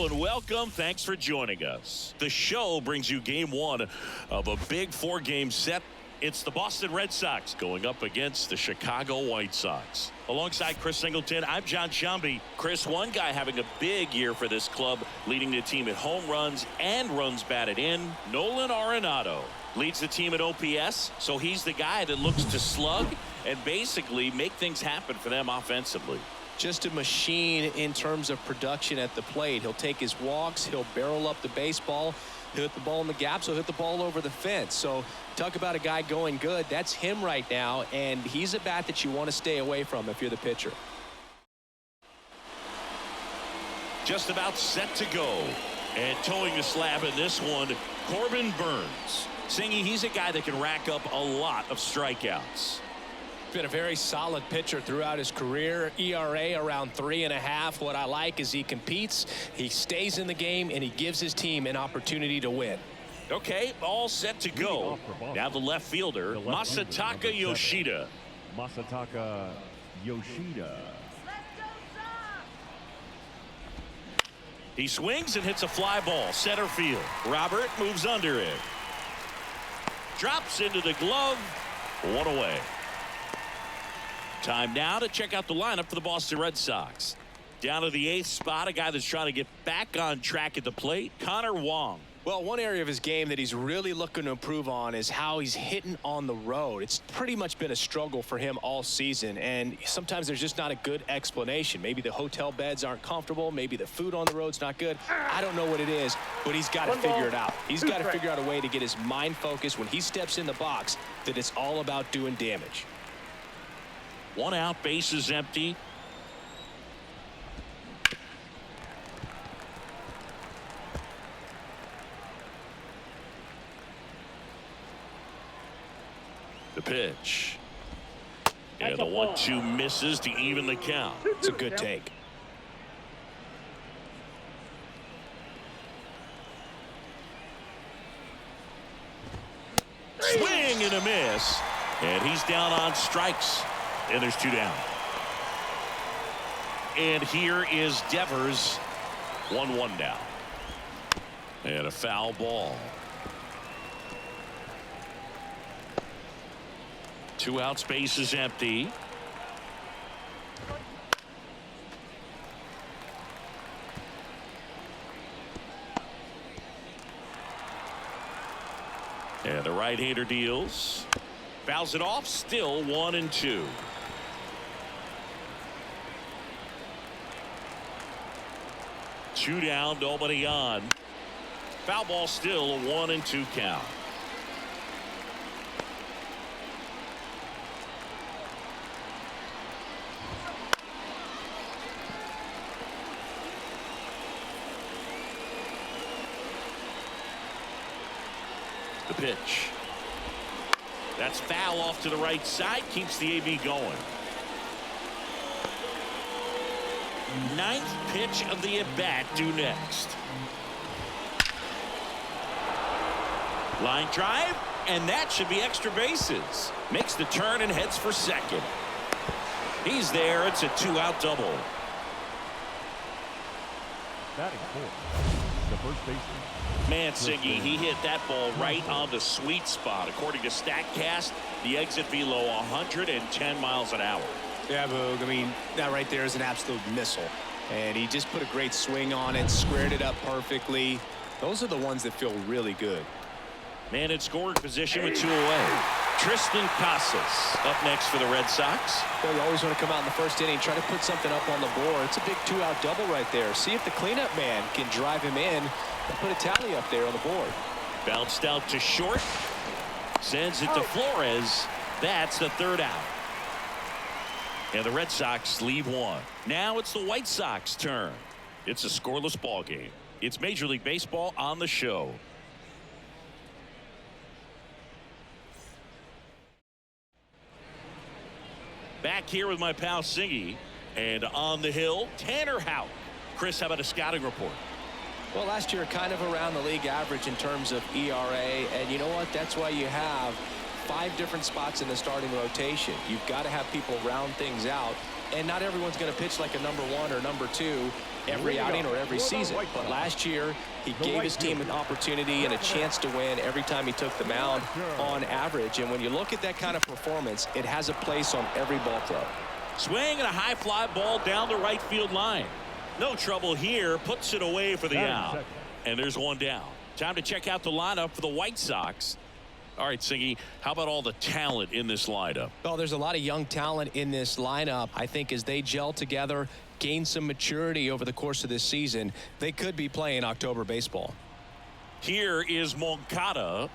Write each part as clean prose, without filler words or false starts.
Hello and welcome. Thanks for joining us. The show brings you game one of a big 4-game set. It's the Boston Red Sox going up against the Chicago White Sox. Alongside Chris Singleton, I'm John Shambi. Chris, one guy having a big year for this club, leading the team at home runs and runs batted in. Nolan Arenado leads the team at OPS, so he's the guy that looks to slug and basically make things happen for them offensively. Just a machine in terms of production at the plate. He'll take his walks, he'll barrel up the baseball, he'll hit the ball in the gaps, he'll hit the ball over the fence. So talk about a guy going good. That's him right now, and he's a bat that you want to stay away from if you're the pitcher. Just about set to go, and towing the slab in this one, Corbin Burnes. Singy, he's a guy that can rack up a lot of strikeouts. Been a very solid pitcher throughout his career. ERA around 3.5. What I like is he competes, he stays in the game, and he gives his team an opportunity to win. Okay, all set to go. Now the left fielder, Masataka Yoshida. Masataka Yoshida. He swings and hits a fly ball, center field. Robert moves under it. Drops into the glove. One away. Time now to check out the lineup for the Boston Red Sox. Down to the 8th spot, a guy that's trying to get back on track at the plate, Connor Wong. Well, one area of his game that he's really looking to improve on is how he's hitting on the road. It's pretty much been a struggle for him all season, and sometimes there's just not a good explanation. Maybe the hotel beds aren't comfortable. Maybe the food on the road's not good. I don't know what it is, but he's got to figure it out. He's got to figure out a way to get his mind focused when he steps in the box, that it's all about doing damage. One out, bases empty. The pitch. And the 1-2 misses to even the count. It's a good take. Swing and a miss. And he's down on strikes. And there's 2 down. And here is Devers. 1-1 now. And a foul ball. 2 outs, base is empty. And the right-hander deals. Fouls it off, still 1-2. Two down, nobody on. Foul ball, still a 1-2 count. The pitch. That's foul off to the right side, keeps the AB going. 9th pitch of the at-bat due next. Line drive, and that should be extra bases. Makes the turn and heads for second. He's there. It's a 2-out double. Batting fourth, the first baseman. Man, Siggy, he hit that ball right on the sweet spot. According to StatCast, the exit velo 110 miles an hour. Yeah, Boog, I mean, that right there is an absolute missile. And he just put a great swing on it, squared it up perfectly. Those are the ones that feel really good. Man in scoring position with 2 away. Tristan Casas up next for the Red Sox. Well, you always want to come out in the first inning, try to put something up on the board. It's a big 2-out double right there. See if the cleanup man can drive him in and put a tally up there on the board. Bounced out to short. Sends it to Flores. That's the 3rd out. And the Red Sox leave 1. Now it's the White Sox turn. It's a scoreless ball game. It's Major League Baseball on the show. Back here with my pal Singy, and on the hill, Tanner Houck. Chris, how about a scouting report? Well, last year kind of around the league average in terms of ERA, and you know what? That's why you have 5 different spots in the starting rotation. You've got to have people round things out, and not everyone's going to pitch like a number 1 or number 2 every outing or every season. But last year, he gave his team an opportunity and a chance to win every time he took the mound on average. And when you look at that kind of performance, it has a place on every ball club. Swing and a high fly ball down the right field line. No trouble here. Puts it away for the out. And there's one down. Time to check out the lineup for the White Sox. All right, Singy, how about all the talent in this lineup? Well, there's a lot of young talent in this lineup. I think as they gel together, gain some maturity over the course of this season, they could be playing October baseball. Here is Moncada.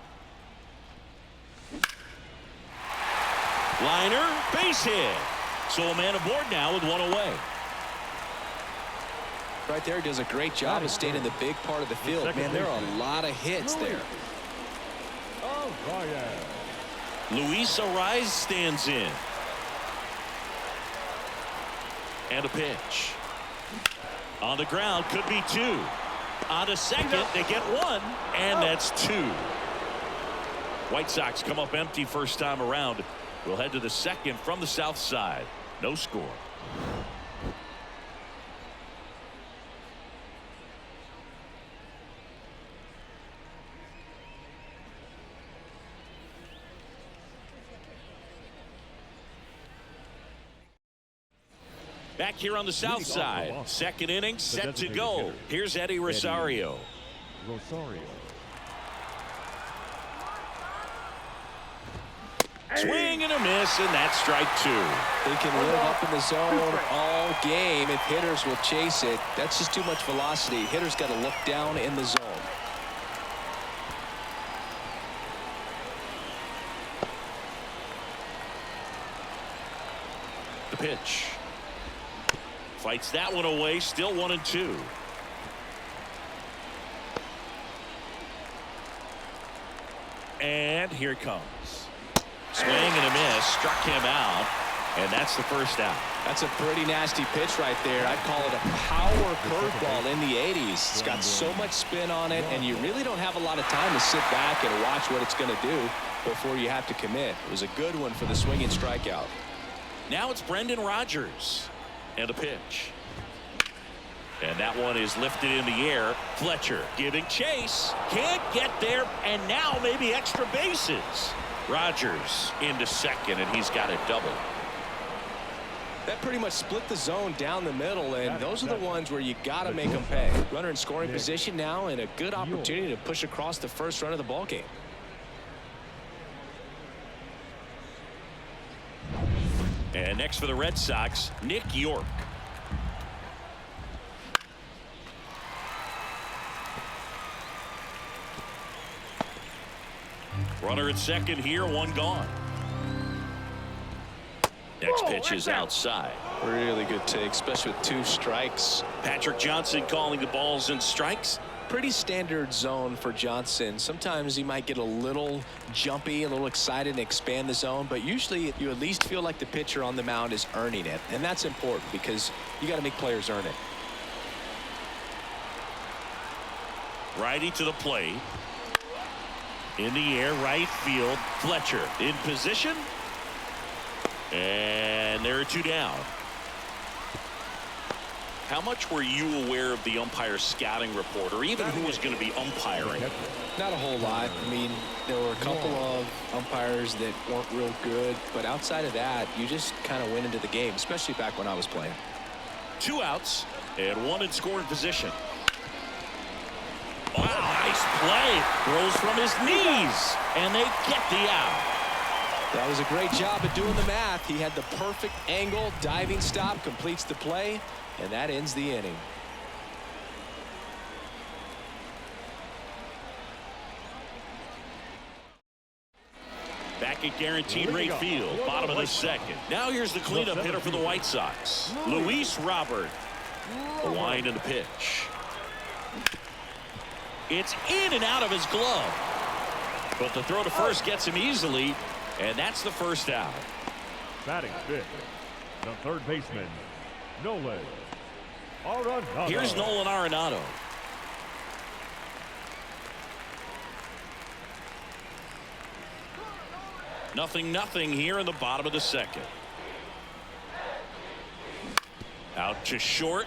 Liner, base hit. So a man aboard now with one away. Right there, does a great job of staying in the big part of the field. Man, there are a lot of hits there. Luis Ariz stands in. And a pitch. On the ground, could be 2. On to second, they get 1, and that's 2. White Sox come up empty first time around. We'll head to the second from the south side. No score. Back here on the south side. Second inning set to go. Here's Eddie Rosario. Swing and a miss, and that's strike 2. They can live up in the zone all game if hitters will chase it. That's just too much velocity. Hitters got to look down in the zone. The pitch. Fights that one away. Still 1-2. And here it comes. Swing and a miss. Struck him out. And that's the first out. That's a pretty nasty pitch right there. I'd call it a power curveball in the 80s. It's got so much spin on it, and you really don't have a lot of time to sit back and watch what it's going to do before you have to commit. It was a good one for the swinging strikeout. Now it's Brendan Rodgers. And a pitch. And that one is lifted in the air. Fletcher giving chase. Can't get there. And now maybe extra bases. Rodgers into second, and he's got a double. That pretty much split the zone down the middle, and those are the ones where you got to make them pay. Runner in scoring position now, and a good opportunity to push across the first run of the ball game. And next for the Red Sox, Nick York. Runner at second here, one gone. Next pitch is outside. Really good take, especially with 2 strikes. Patrick Johnson calling the balls and strikes. Pretty standard zone for Johnson. Sometimes he might get a little jumpy, a little excited and expand the zone, but usually you at least feel like the pitcher on the mound is earning it, and that's important because you got to make players earn it. Righty to the plate. In the air, right field. Fletcher in position. And there are 2 down. How much were you aware of the umpire's scouting report, or even who was going to be umpiring? Not a whole lot. I mean, there were a couple of umpires that weren't real good, but outside of that, you just kind of went into the game, especially back when I was playing. 2 outs and 1 in scoring position. Wow, nice play. Throws from his knees, and they get the out. That was a great job of doing the math. He had the perfect angle, diving stop, completes the play, and that ends the inning. Back at guaranteed rate field, bottom of the second. Now here's the cleanup hitter for the White Sox, Luis Robert. The line and the pitch. It's in and out of his glove. But the throw to first gets him easily, and that's the first out. Batting fifth, the third baseman, Nolan Arenado. Here's Nolan Arenado. 0-0 here in the bottom of the second. Out to short.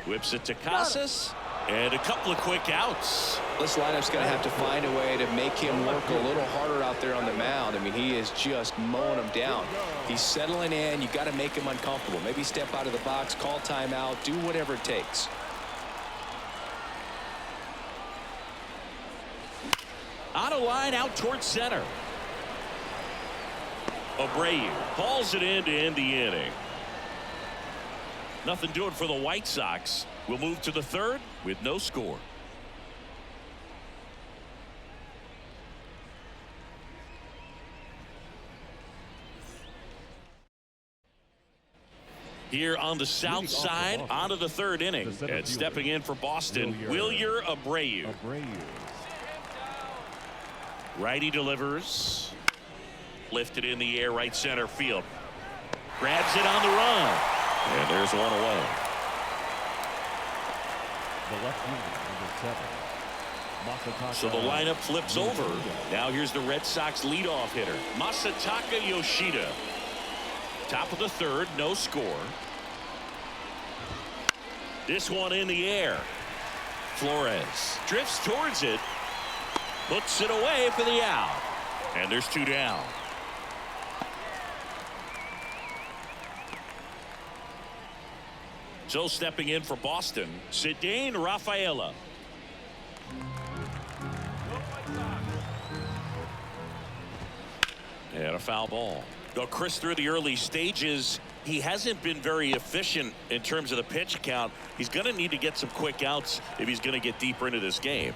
Whips it to Casas. And a couple of quick outs. This lineup's going to have to find a way to make him work a little harder out there on the mound. I mean, he is just mowing him down. He's settling in. You got to make him uncomfortable. Maybe step out of the box, call timeout, do whatever it takes. On a line out towards center. Abreu hauls it in to end the inning. Nothing doing for the White Sox. We'll move to the third with no score. Here on the south side, onto the third inning, and stepping in for Boston, Wilyer Abreu. Righty delivers. Lifted in the air, right center field. Grabs it on the run. And there's one away. The left fielder, number 7. So the lineup flips over. Now here's the Red Sox leadoff hitter, Masataka Yoshida. Top of the third, no score. This one in the air. Flores drifts towards it. Puts it away for the out. And there's 2 down. So stepping in for Boston, Cedane Rafaela. And a foul ball. Though Chris, through the early stages, he hasn't been very efficient in terms of the pitch count. He's going to need to get some quick outs if he's going to get deeper into this game.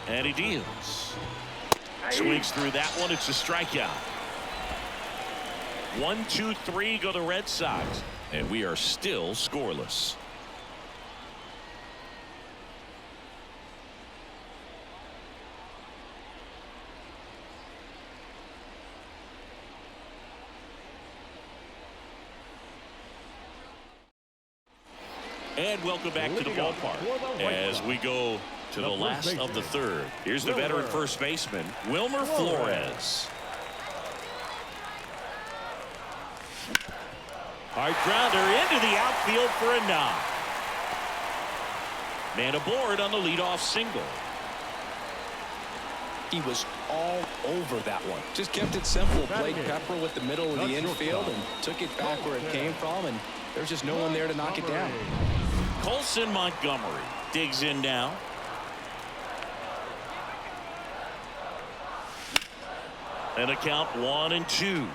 And he deals. Swings through that one. It's a strikeout. 1, 2, 3 go the Red Sox. And we are still scoreless. And welcome back to the ballpark as we go to the last of the third. Here's the veteran first baseman, Wilmer Flores. Hard grounder into the outfield for a knock. Man aboard on the leadoff single. He was all over that one. Just kept it simple. Played pepper with the middle of the infield and took it back where it came from, and there's just no one there to knock it down. Colson Montgomery digs in now. And a count 1-2.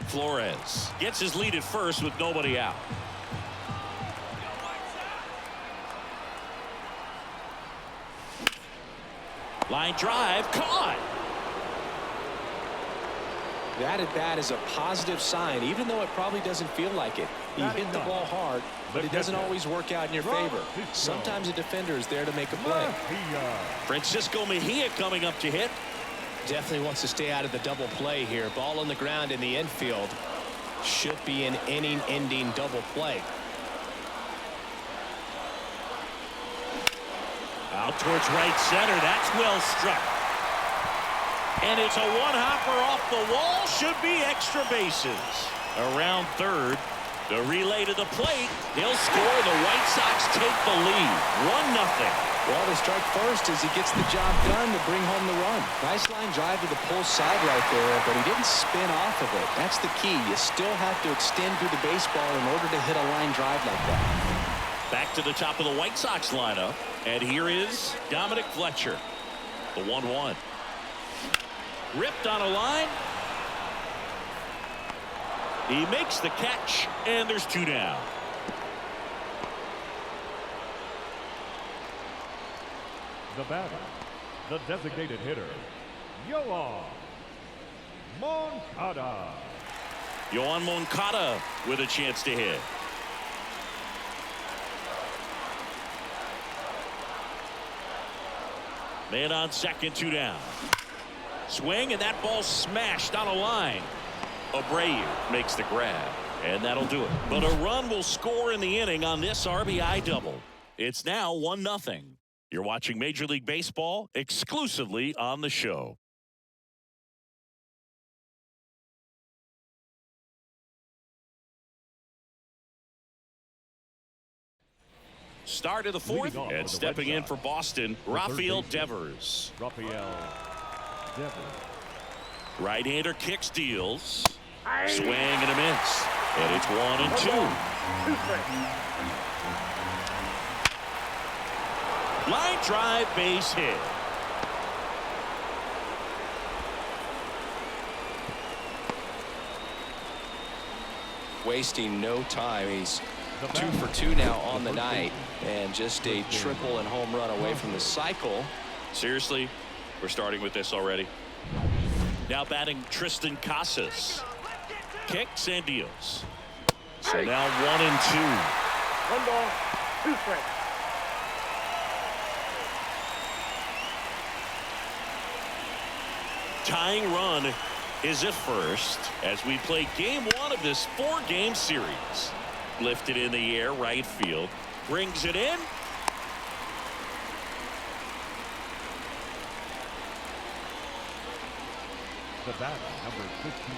Flores gets his lead at first with nobody out. Line drive caught. That at bat is a positive sign, even though it probably doesn't feel like it. He hit the ball hard, but it doesn't always work out in your favor. Sometimes a defender is there to make a play. Francisco Mejia coming up to hit. Definitely wants to stay out of the double play here. Ball on the ground in the infield. Should be an inning-ending double play. Out towards right center. That's well struck. And it's a one-hopper off the wall. Should be extra bases. Around third. The relay to the plate. He'll score. The White Sox take the lead. 1-0. Well, they strike first as he gets the job done to bring home the run. Nice line drive to the pull side right there, but he didn't spin off of it. That's the key. You still have to extend through the baseball in order to hit a line drive like that. Back to the top of the White Sox lineup. And here is Dominic Fletcher. The 1-1. Ripped on a line. He makes the catch, and there's 2 down. The batter, the designated hitter, Yoan Moncada. Yoan Moncada with a chance to hit. Man on second, 2 down. Swing, and that ball smashed on a line. Abreu makes the grab, and that'll do it. But a run will score in the inning on this RBI double. It's now 1-0. You're watching Major League Baseball exclusively on the show. Start of the fourth, and stepping in for Boston, Rafael Devers. Right-hander kicks, deals. Swing and a miss. And it's 1-2. Line drive, base hit. Wasting no time. He's 2 for 2 now on the night, and just a triple and home run away from the cycle. Seriously, we're starting with this already. Now batting Tristan Casas. Kicks and deals. So now 1-2. 1 ball, 2 strikes. Tying run is at first as we play game 1 of this 4-game series. Lifted in the air, right field. Brings it in. The batter, number 15,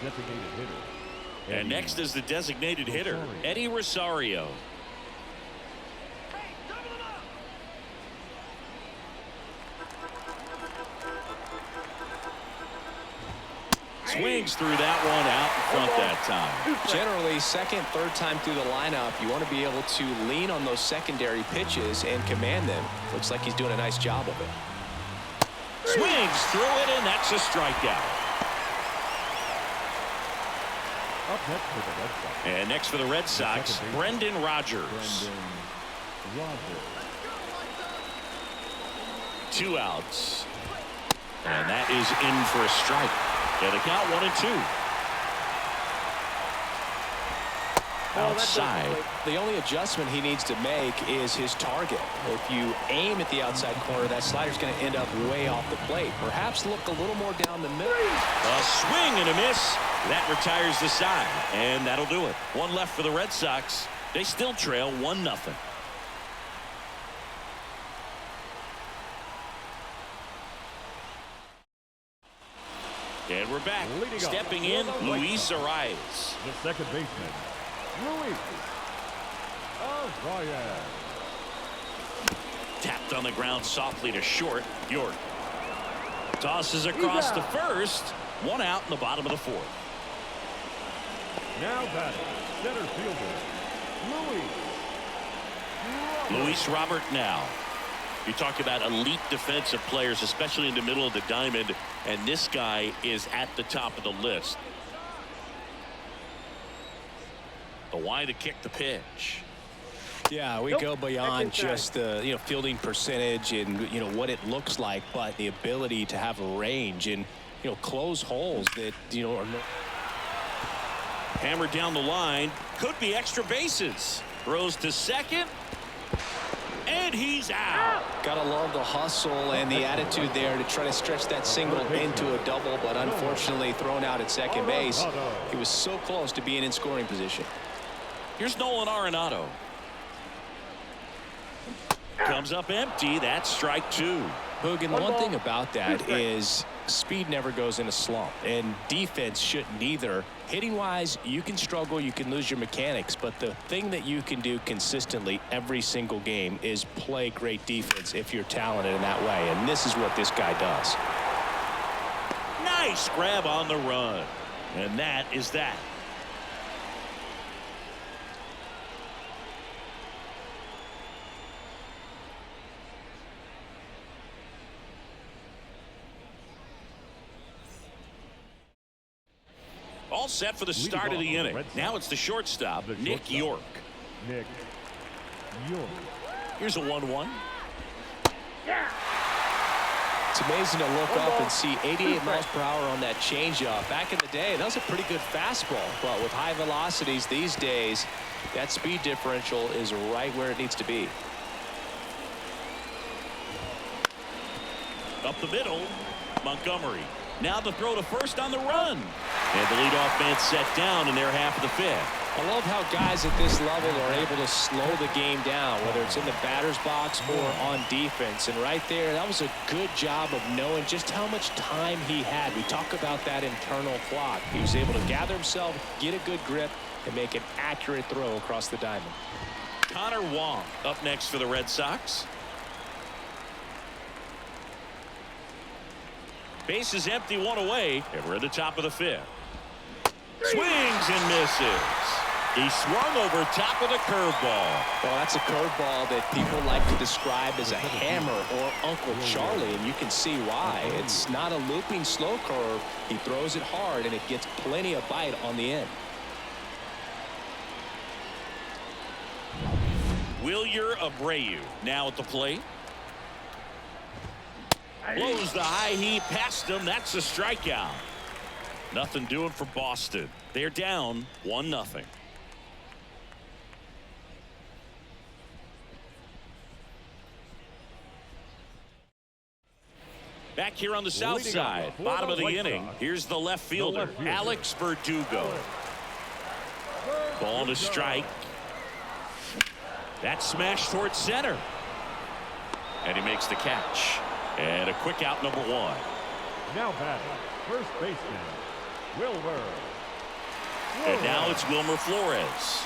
designated hitter. And next is the designated hitter, Eddie Rosario. Swings through that one out in front that time. Generally, second, third time through the lineup, you want to be able to lean on those secondary pitches and command them. Looks like he's doing a nice job of it. Swings through it, and that's a strikeout. Up next for the Red Sox. And next for the Red Sox, Brendan Rodgers. 2 outs. And that is in for a strike. And the count 1-2. Outside. The only adjustment he needs to make is his target. If you aim at the outside corner, that slider's going to end up way off the plate. Perhaps look a little more down the middle. A swing and a miss. That retires the side. And that'll do it. 1 left for the Red Sox. They still trail 1-0. And we're back. Stepping in, Luis Arias. The second baseman, Luis Arias. Tapped on the ground softly to short. York tosses across to first. 1 out in the bottom of the 4th. Now batting, center fielder, Luis Robert now. You talk about elite defensive players, especially in the middle of the diamond, and this guy is at the top of the list. The why to kick the pitch. Yeah, we go beyond just the fielding percentage and what it looks like, but the ability to have a range and close holes that are hammered down the line. Could be extra bases. Throws to second. And he's out. Gotta love the hustle and the attitude there to try to stretch that single into a double, but unfortunately thrown out at second base. He was so close to being in scoring position. Here's Nolan Arenado. Comes up empty. That's strike 2. Boog, and the one thing about that is speed never goes in a slump, and defense shouldn't either. Hitting wise, you can struggle, you can lose your mechanics, but the thing that you can do consistently every single game is play great defense if you're talented in that way, and this is what this guy does. Nice grab on the run, and that is that. All set for the start of the inning. Now it's the shortstop, Nick York. Nick York. Here's a 1-1. It's amazing to look up and see 88 miles per hour on that changeup. Back in the day, that was a pretty good fastball, but with high velocities these days, that speed differential is right where it needs to be. Up the middle, Montgomery. Now the throw to first on the run. And the leadoff man set down in their half of the fifth. I love how guys at this level are able to slow the game down, whether it's in the batter's box or on defense. And right there, that was a good job of knowing just how much time he had. We talk about that internal clock. He was able to gather himself, get a good grip, and make an accurate throw across the diamond. Connor Wong up next for the Red Sox. Base is empty, one away, and we're at the top of the fifth. Swings and misses. He swung over top of the curveball. Well, that's a curveball that people like to describe as a hammer or Uncle Charlie, and you can see why. It's not a looping slow curve. He throws it hard, and it gets plenty of bite on the end. Wilyer Abreu now at the plate. Blows the high heat past him. That's a strikeout. Nothing doing for Boston. They're down 1-0. Back here on the south side, bottom of the inning. Here's the left fielder, Alex Verdugo. Ball to strike. That smash towards center. And he makes the catch. And a quick out, number one. Now batting, first baseman, Wilmer. And now it's Wilmer Flores.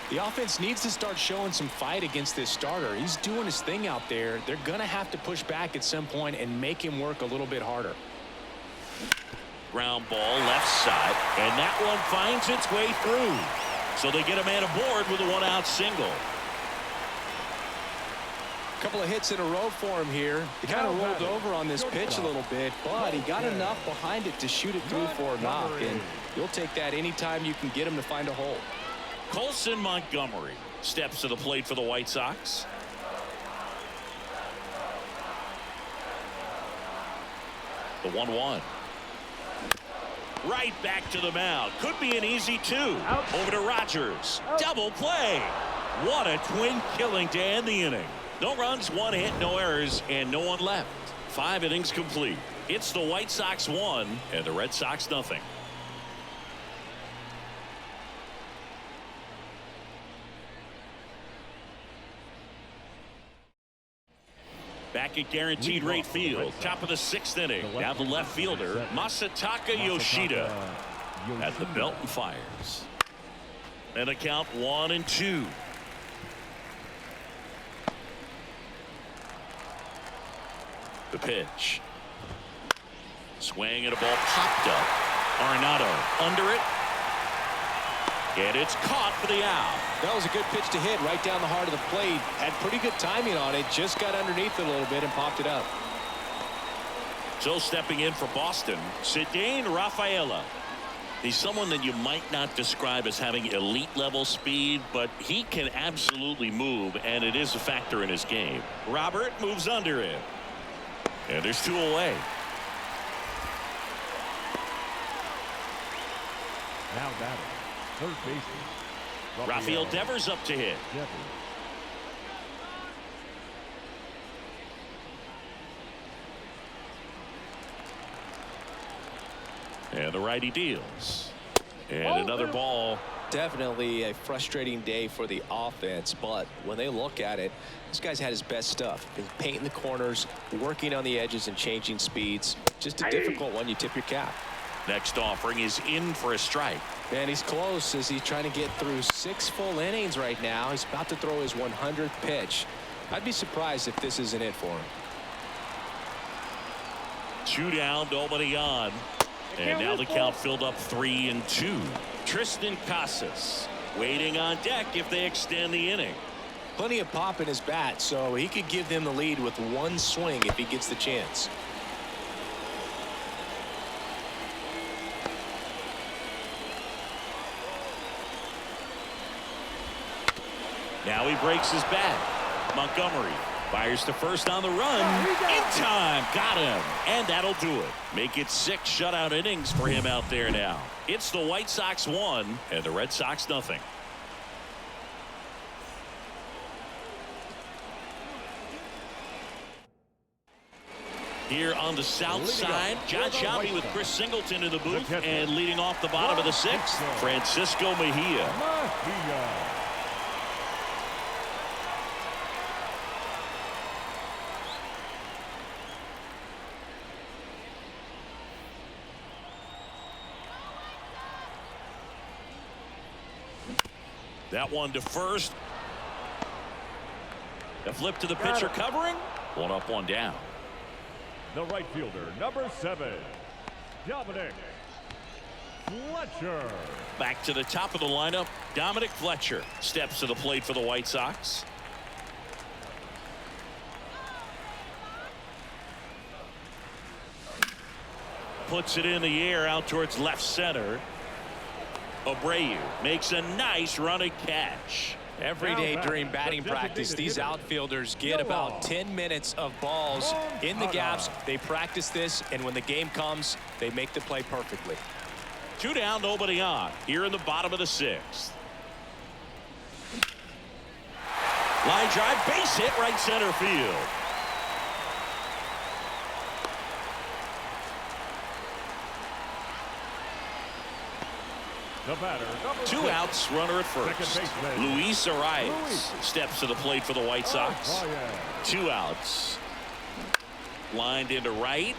The offense needs to start showing some fight against this starter. He's doing his thing out there. They're going to have to push back at some point and make him work a little bit harder. Ground ball left side. And that one finds its way through. So they get a man aboard with a one-out single. Couple of hits in a row for him here. He kind of rolled over on this pitch a little bit, but he got enough behind it to shoot it through for a knock, and you'll take that anytime you can get him to find a hole. Colson Montgomery steps to the plate for the White Sox. The 1-1. Right back to the mound. Could be an easy two. Over to Rogers. Double play. What a twin killing to end the inning. No runs, one hit, no errors, and no one left. 5 innings complete. It's the White Sox 1 and the Red Sox nothing. Back at Guaranteed Rate Field, top of the 6th inning. Now the left fielder, Masataka Yoshida, at the belt and fires. And a count 1-2. The pitch. Swing and a ball popped up. Arenado under it. And it's caught for the out. That was a good pitch to hit right down the heart of the plate. Had pretty good timing on it. Just got underneath it a little bit and popped it up. So stepping in for Boston, Cedane Rafaela. He's someone that you might not describe as having elite level speed, but he can absolutely move, and it is a factor in his game. Robert moves under it. And there's 2 away. Now batting, third baseman, Rafael Devers up to hit. And the righty deals. And another ball. Definitely a frustrating day for the offense, but when they look at it, this guy's had his best stuff. He's painting the corners, working on the edges, and changing speeds. Just a difficult one. You tip your cap. Next offering is in for a strike. And he's close as he's trying to get through 6 full innings right now. He's about to throw his 100th pitch. I'd be surprised if this isn't it for him. 2 down, nobody on. And now the count filled up 3-2. Tristan Casas waiting on deck if they extend the inning. Plenty of pop in his bat, so he could give them the lead with 1 swing if he gets the chance. Now he breaks his bat. Montgomery fires to first on the run. In time. Got him. And that'll do it. Make it 6 shutout innings for him out there now. It's the White Sox 1 and the Red Sox nothing. Here on the south side, John Shelby with Chris Singleton in the booth, and leading off the bottom of the sixth, Francisco Mejia. That one to first. A flip to the pitcher covering. One up, one down. The right fielder, number 7, Dominic Fletcher. Back to the top of the lineup, Dominic Fletcher steps to the plate for the White Sox. Puts it in the air out towards left center. Abreu makes a nice running catch. Every day during batting practice, these outfielders get about 10 minutes of balls in the gaps. They practice this, and when the game comes, they make the play perfectly. 2 down, nobody on. Here in the bottom of the sixth. Line drive, base hit, right center field. The batter, number 2 6, outs, runner at first. Luis Arias steps to the plate for the White Sox. 2 outs. Lined into right.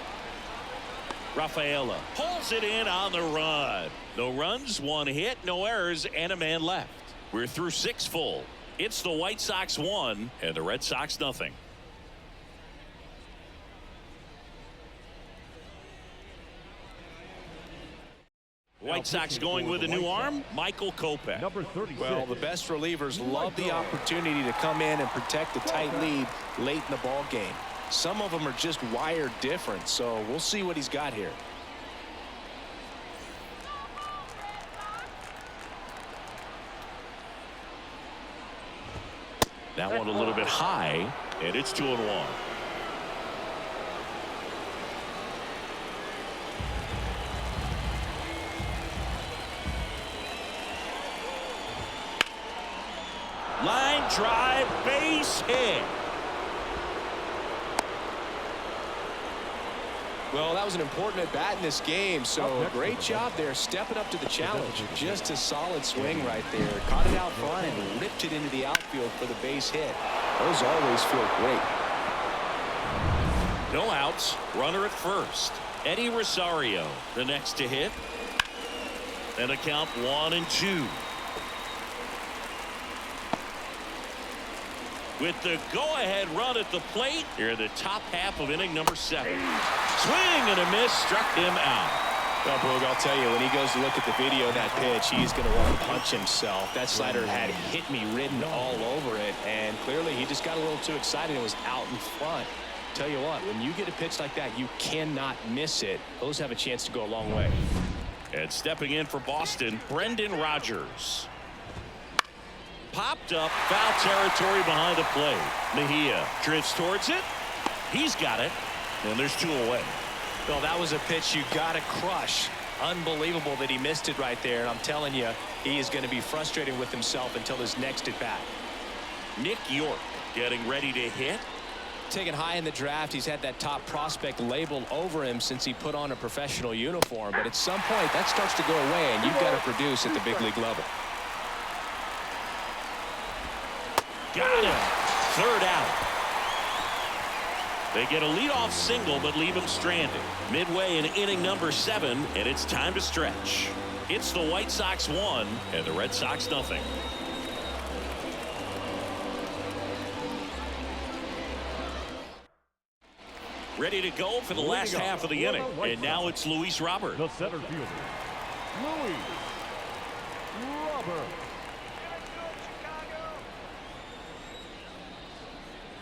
Rafaela pulls it in on the run. No runs, 1 hit, no errors, and a man left. We're through 6 full. It's the White Sox 1 and the Red Sox nothing. White Sox going with a new arm, Michael Kopech. number 36. Well, the best relievers love the opportunity to come in and protect a tight lead late in the ball game. Some of them are just wired different, so we'll see what he's got here. That one a little bit high, and it's 2-1. Line drive, base hit. Well, that was an important at bat in this game, so a great job there stepping up to the challenge. Just a solid swing right there. Caught it out front and ripped it into the outfield for the base hit. Those always feel great. No outs, runner at first. Eddie Rosario the next to hit, and a count 1-2. With the go-ahead run at the plate here in the top half of inning number 7. Swing and a miss, struck him out. Well, Boog, I'll tell you, when he goes to look at the video of that pitch, he's going to want to punch himself. That slider had hit me written all over it, and clearly he just got a little too excited and was out in front. Tell you what, when you get a pitch like that, you cannot miss it. Those have a chance to go a long way. And stepping in for Boston, Brendan Rodgers. Popped up, foul territory behind the plate. Mejia drifts towards it. He's got it, and there's 2 away. Well, that was a pitch you got to crush. Unbelievable that he missed it right there. And I'm telling you, he is going to be frustrated with himself until his next at bat. Nick York getting ready to hit. Taken high in the draft, he's had that top prospect labeled over him since he put on a professional uniform. But at some point, that starts to go away, and you've got to produce at the big league level. Got him. 3rd out. They get a leadoff single but leave him stranded. Midway in inning number 7, and it's time to stretch. It's the White Sox 1 and the Red Sox nothing. Ready to go for the last half of the inning, and now it's Luis Robert. The center fielder, Luis Robert.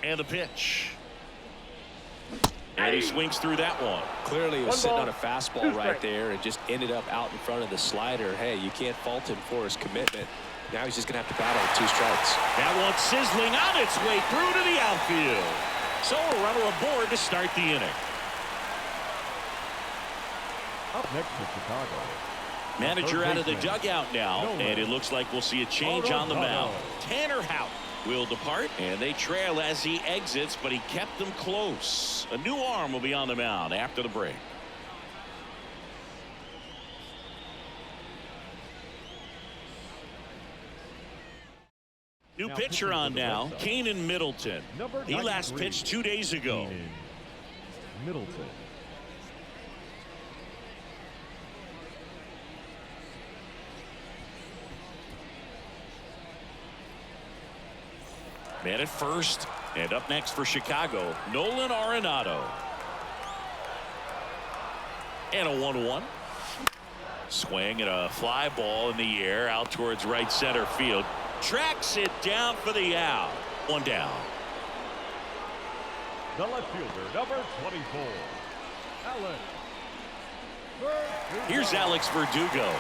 And the pitch. And he swings through that one. Clearly he was sitting on a fastball right there and just ended up out in front of the slider. Hey, you can't fault him for his commitment. Now he's just going to have to battle with 2 strikes. That one sizzling on its way through to the outfield. So a runner aboard to start the inning. Up next for Chicago. Manager out of the dugout now, and it looks like we'll see a change on the mound. Tanner Houck will depart, and they trail as he exits, but he kept them close. A new arm will be on the mound after the break. New pitcher on now, Keenan Middleton. He last pitched 2 days ago. Middleton. Man at first, and up next for Chicago, Nolan Arenado. And a 1-1. Swing and a fly ball in the air out towards right center field. Tracks it down for the out. One down. The left fielder, number 24, Alex Verdugo. Here's Alex Verdugo.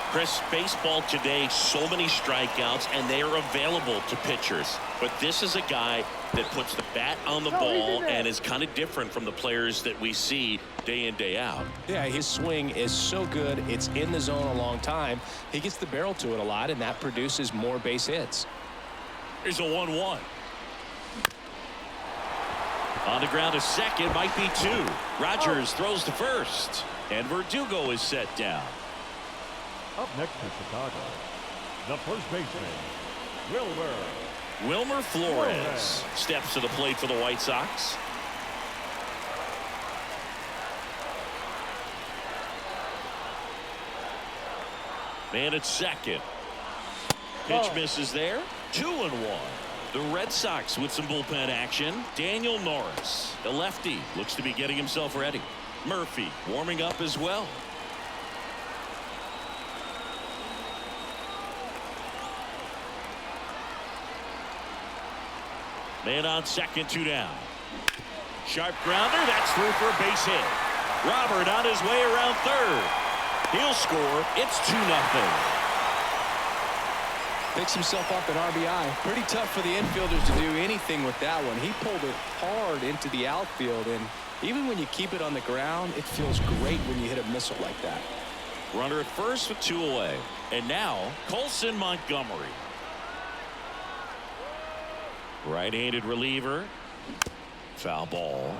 Chris, baseball today, so many strikeouts, and they are available to pitchers. But this is a guy that puts the bat on the ball and is kind of different from the players that we see day in, day out. Yeah, his swing is so good. It's in the zone a long time. He gets the barrel to it a lot, and that produces more base hits. Here's a 1-1. On the ground to second, might be two. Rogers throws to first, and Verdugo is set down. Up next to Chicago, the first baseman, Wilmer Flores steps to the plate for the White Sox. Man at second. Pitch misses there. 2-1. The Red Sox with some bullpen action. Daniel Norris, the lefty, looks to be getting himself ready. Murphy warming up as well. Man on second, 2 down. Sharp grounder, that's through for a base hit. Robert on his way around third. He'll score. It's 2-0. Picks himself up an RBI. Pretty tough for the infielders to do anything with that one. He pulled it hard into the outfield, and even when you keep it on the ground, it feels great when you hit a missile like that. Runner at first with 2 away. And now Colson Montgomery. Right-handed reliever. Foul ball.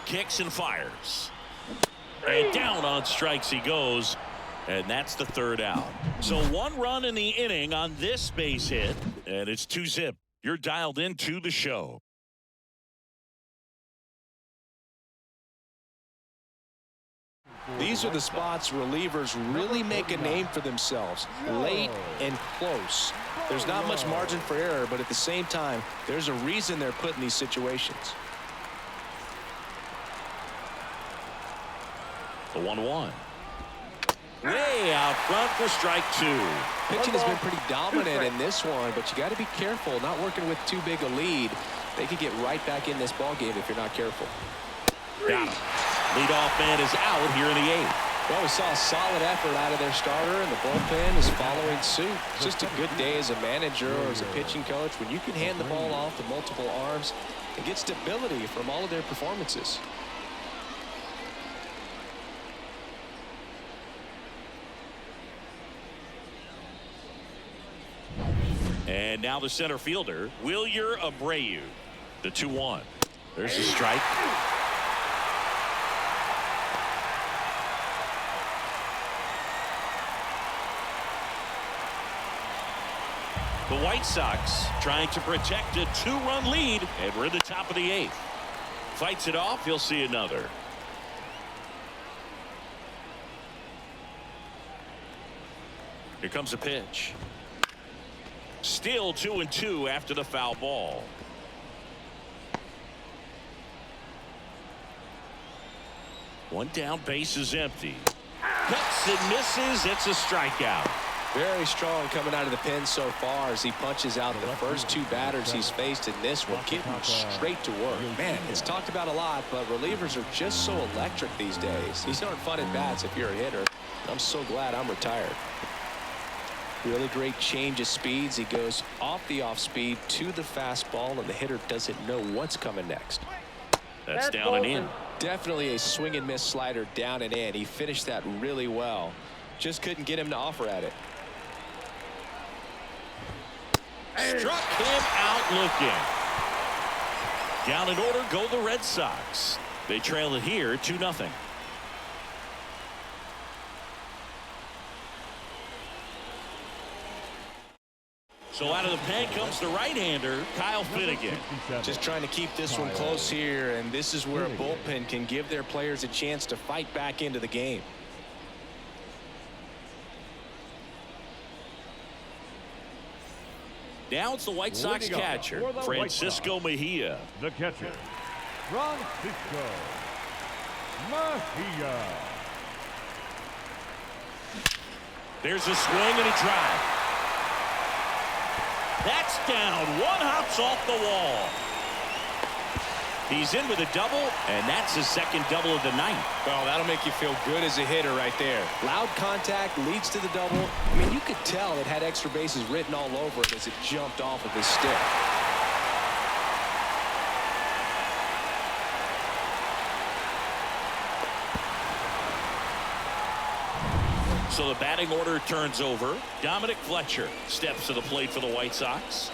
Kicks and fires. And down on strikes he goes. And that's the 3rd out. So 1 run in the inning on this base hit. And it's 2-0. You're dialed into the show. These are the spots relievers really make a name for themselves. Late and close. There's not much margin for error, but at the same time, there's a reason they're put in these situations. The 1-1. Way out front for strike 2. Pitching has been pretty dominant in this one, but you got to be careful not working with too big a lead. They could get right back in this ball game if you're not careful. Got him. Leadoff man is out here in the 8th. Well, we saw a solid effort out of their starter, and the bullpen is following suit. It's just a good day as a manager or as a pitching coach when you can hand the ball off to multiple arms and get stability from all of their performances. And now the center fielder, Wilyer Abreu. The 2-1. There's a strike. The White Sox trying to protect a 2-run lead, and we're in the top of the 8th. Fights it off. He'll see another. Here comes a pitch. Still 2-2 after the foul ball. One down, base is empty. Cuts and misses. It's a strikeout. Very strong coming out of the pen so far as he punches out the first 2 batters he's faced in this one, getting straight to work. Man, it's talked about a lot, but relievers are just so electric these days. These aren't fun at bats if you're a hitter. I'm so glad I'm retired. Really great change of speeds. He goes off the off speed to the fastball, and the hitter doesn't know what's coming next. That's down and in. Definitely a swing and miss slider down and in. He finished that really well. Just couldn't get him to offer at it. Struck him out looking. Down in order go the Red Sox. They trail it here 2-0. So out of the pen comes the right-hander, Kyle Finnegan. Just trying to keep this one close here, and this is where a bullpen can give their players a chance to fight back into the game. Now it's the White Sox catcher, Francisco Mejia. The catcher, Francisco Mejia. There's a swing and a drive. That's down. One hops off the wall. He's in with a double, and that's his second double of the night. Well, that'll make you feel good as a hitter right there. Loud contact leads to the double. I mean, you could tell it had extra bases written all over it as it jumped off of his stick. So the batting order turns over. Dominic Fletcher steps to the plate for the White Sox.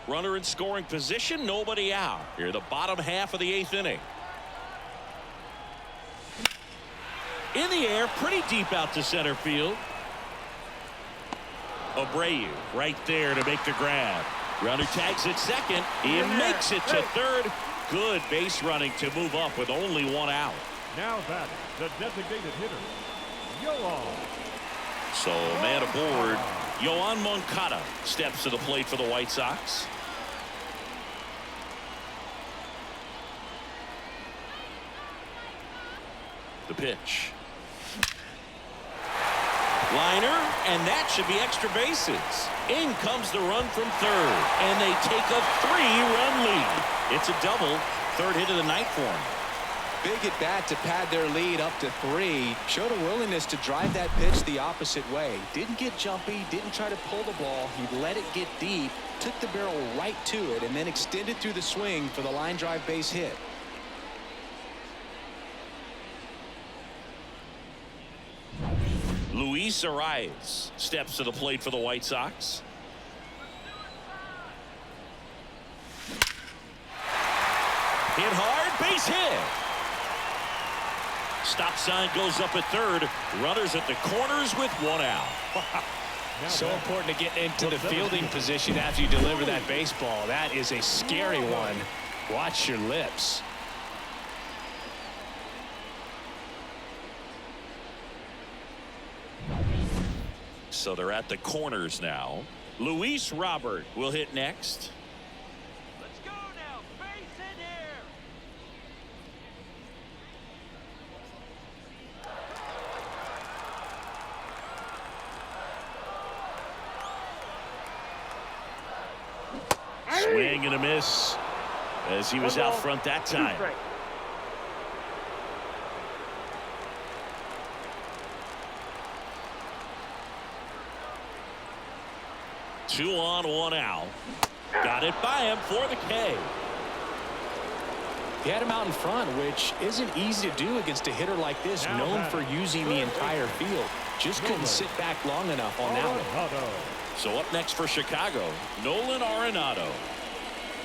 Runner in scoring position, nobody out. Here, the bottom half of the 8th inning. In the air, pretty deep out to center field. Abreu right there to make the grab. Runner tags at second. He makes it to third. Good base running to move up with only one out. Now batting, the designated hitter, Yoan. So man aboard, Yoan Moncada steps to the plate for the White Sox. The pitch. Liner, and that should be extra bases. In comes the run from third, and they take a 3-run lead. It's a double, third hit of the night for him. Big at bat to pad their lead up to 3. Showed a willingness to drive that pitch the opposite way. Didn't get jumpy, didn't try to pull the ball. He let it get deep, took the barrel right to it, and then extended through the swing for the line drive base hit. Luis Arias steps to the plate for the White Sox. Hit hard, base hit. Stop sign goes up at third. Runners at the corners with one out. So important to get into the fielding position after you deliver that baseball. That is a scary one. Watch your lips. So they're at the corners now. Luis Robert will hit next. Let's go now. Base in here. Swing and a miss as he was out front that time. 2 on, 1 out. Got it by him for the K. He had him out in front, which isn't easy to do against a hitter like this, known for using the entire field. Just couldn't sit back long enough on that one. So up next for Chicago, Nolan Arenado.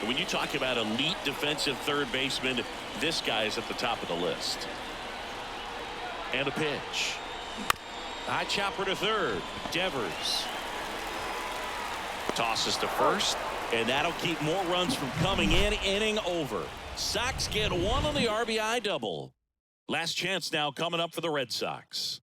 When you talk about elite defensive third baseman, this guy is at the top of the list. And a pitch. High chopper to third. Devers tosses to first, and that'll keep more runs from coming in. Inning over. Sox get one on the RBI double. Last chance now coming up for the Red Sox.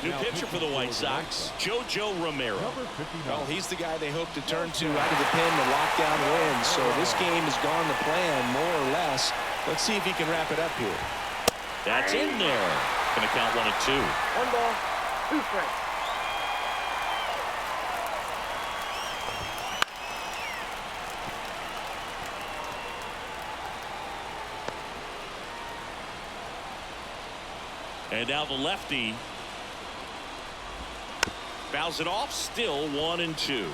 New pitcher for the White Sox, Jojo Romero. Number 59. Well, he's the guy they hope to turn to out of the pen to lock down wins. So this game has gone to plan, more or less. Let's see if he can wrap it up here. That's in there. Going to count 1-2. 1 ball, 2 strikes. And now the lefty fouls it off. Still 1-2.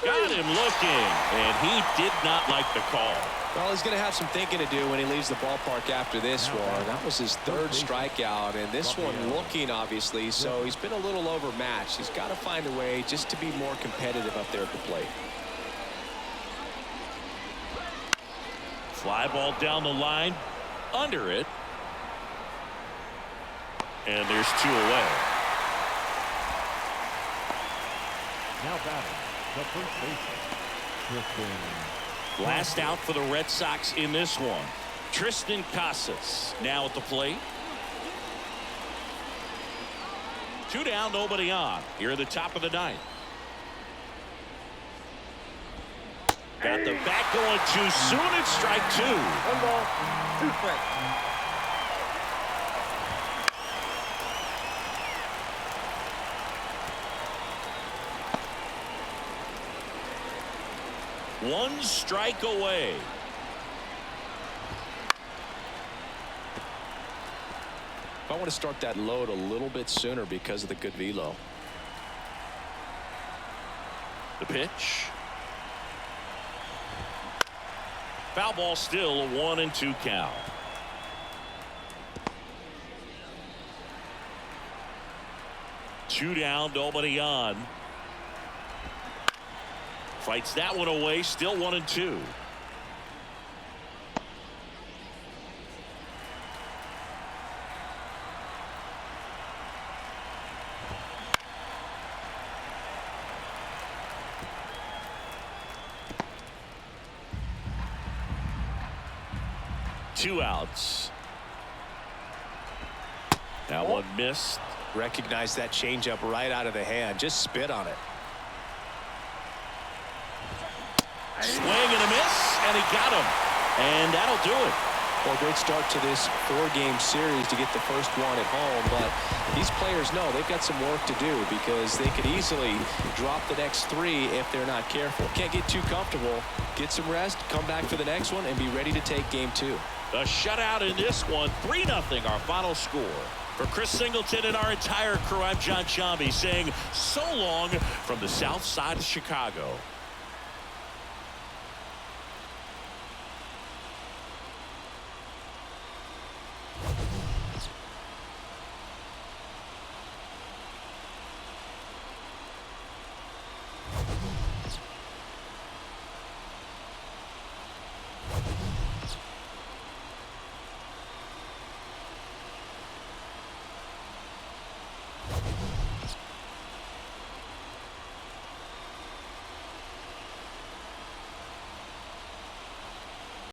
Got him looking, and he did not like the call. Well, he's going to have some thinking to do when he leaves the ballpark after this one. That was his third strikeout, and this one looking, obviously, so he's been a little overmatched. He's got to find a way just to be more competitive up there at the plate. Fly ball down the line, under it, and there's 2 away. Now batting, the first baseman, Tristan. Last out for the Red Sox in this one. Tristan Casas now at the plate. 2 down, nobody on. Here at the top of the 9th. Got the bat going too soon. It's strike 2. 1 ball, 2 strikes. One strike away. I want to start that load a little bit sooner because of the good velo. The pitch. Foul ball, still a 1-2 count. Two down, nobody on. Fights that one away, still 1-2. Two outs. That one missed. Recognize that changeup right out of the hand. Just spit on it. Swing and a miss, and he got him. And that'll do it. Well, great start to this 4-game series to get the first one at home, but these players know they've got some work to do because they could easily drop the next 3 if they're not careful. Can't get too comfortable. Get some rest, come back for the next one, and be ready to take game 2. A shutout in this one, 3-0 our final score. For Chris Singleton and our entire crew, I'm John Chambi saying so long from the south side of Chicago.